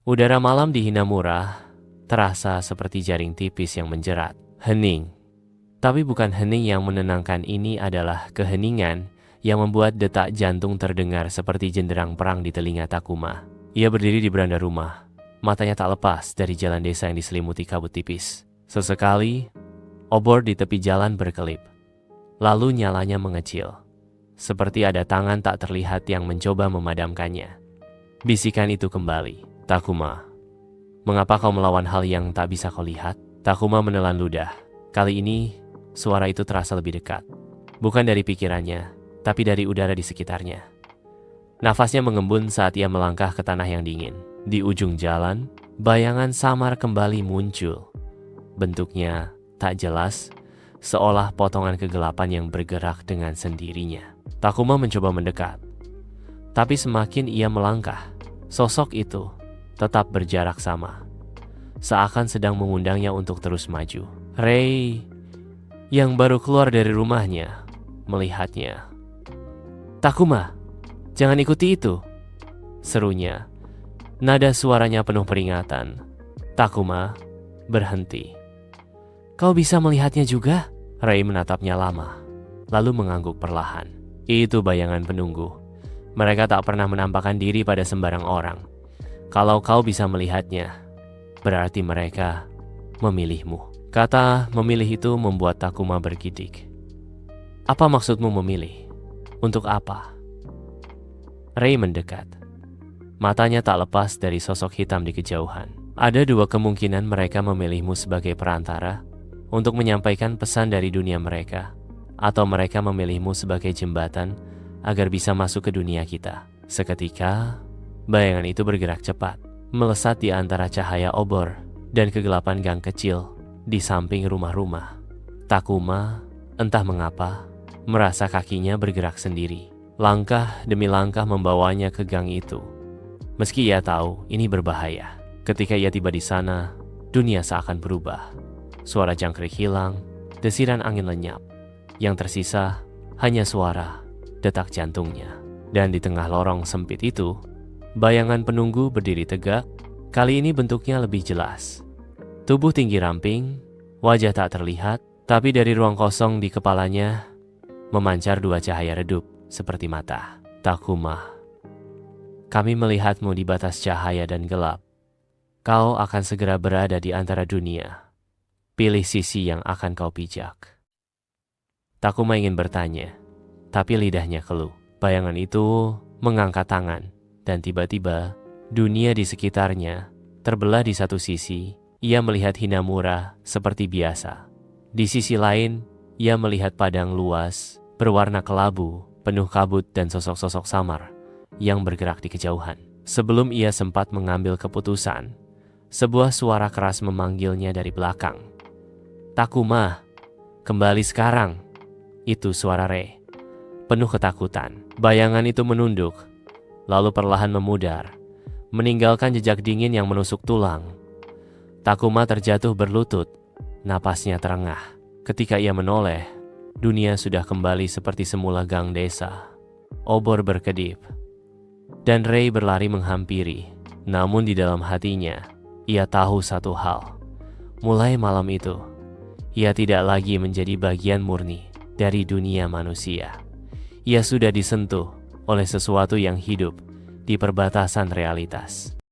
Udara malam di Hinamura terasa seperti jaring tipis yang menjerat. Hening. Tapi bukan hening yang menenangkan, ini adalah keheningan yang membuat detak jantung terdengar seperti jenderang perang di telinga Takuma. Ia berdiri di beranda rumah. Matanya tak lepas dari jalan desa yang diselimuti kabut tipis. Sesekali, obor di tepi jalan berkelip. Lalu nyalanya mengecil. Seperti ada tangan tak terlihat yang mencoba memadamkannya. Bisikan itu kembali. Takuma, mengapa kau melawan hal yang tak bisa kau lihat? Takuma menelan ludah. Kali ini, suara itu terasa lebih dekat. Bukan dari pikirannya, tapi dari udara di sekitarnya. Nafasnya mengembun saat ia melangkah ke tanah yang dingin. Di ujung jalan, bayangan samar kembali muncul. Bentuknya tak jelas, seolah potongan kegelapan yang bergerak dengan sendirinya. Takuma mencoba mendekat. Tapi semakin ia melangkah, sosok itu tetap berjarak sama, seakan sedang mengundangnya untuk terus maju. Rei, yang baru keluar dari rumahnya, melihatnya. "Takuma, jangan ikuti itu," serunya. Nada suaranya penuh peringatan. Takuma berhenti. "Kau bisa melihatnya juga?" Rei menatapnya lama, lalu mengangguk perlahan. Itu bayangan penunggu. Mereka tak pernah menampakkan diri pada sembarang orang. Kalau kau bisa melihatnya, berarti mereka memilihmu. Kata memilih itu membuat Takuma bergidik. "Apa maksudmu memilih? Untuk apa?" Rei mendekat. Matanya tak lepas dari sosok hitam di kejauhan. Ada dua kemungkinan: mereka memilihmu sebagai perantara untuk menyampaikan pesan dari dunia mereka, atau mereka memilihmu sebagai jembatan agar bisa masuk ke dunia kita. Seketika, bayangan itu bergerak cepat, melesat di antara cahaya obor dan kegelapan gang kecil di samping rumah-rumah. Takuma, entah mengapa, merasa kakinya bergerak sendiri. Langkah demi langkah membawanya ke gang itu. Meski ia tahu ini berbahaya. Ketika ia tiba di sana, dunia seakan berubah. Suara jangkrik hilang, desiran angin lenyap. Yang tersisa hanya suara detak jantungnya. Dan di tengah lorong sempit itu, bayangan penunggu berdiri tegak. Kali ini bentuknya lebih jelas. Tubuh tinggi ramping, wajah tak terlihat, tapi dari ruang kosong di kepalanya memancar dua cahaya redup seperti mata. "Takuma, kami melihatmu di batas cahaya dan gelap. Kau akan segera berada di antara dunia. Pilih sisi yang akan kau pijak." Takuma ingin bertanya, tapi lidahnya keluh. Bayangan itu mengangkat tangan, dan tiba-tiba dunia di sekitarnya terbelah. Di satu sisi, ia melihat Hinamura seperti biasa. Di sisi lain, ia melihat padang luas, berwarna kelabu, penuh kabut dan sosok-sosok samar yang bergerak di kejauhan. Sebelum ia sempat mengambil keputusan, sebuah suara keras memanggilnya dari belakang. "Takuma, kembali sekarang." Itu suara Rei, penuh ketakutan. Bayangan itu menunduk, lalu perlahan memudar, meninggalkan jejak dingin yang menusuk tulang. Takuma terjatuh berlutut, napasnya terengah. Ketika ia menoleh, dunia sudah kembali seperti semula. Gang desa, obor berkedip, dan Rei berlari menghampiri. Namun di dalam hatinya, ia tahu satu hal. Mulai malam itu, ia tidak lagi menjadi bagian murni dari dunia manusia. Ia sudah disentuh oleh sesuatu yang hidup di perbatasan realitas.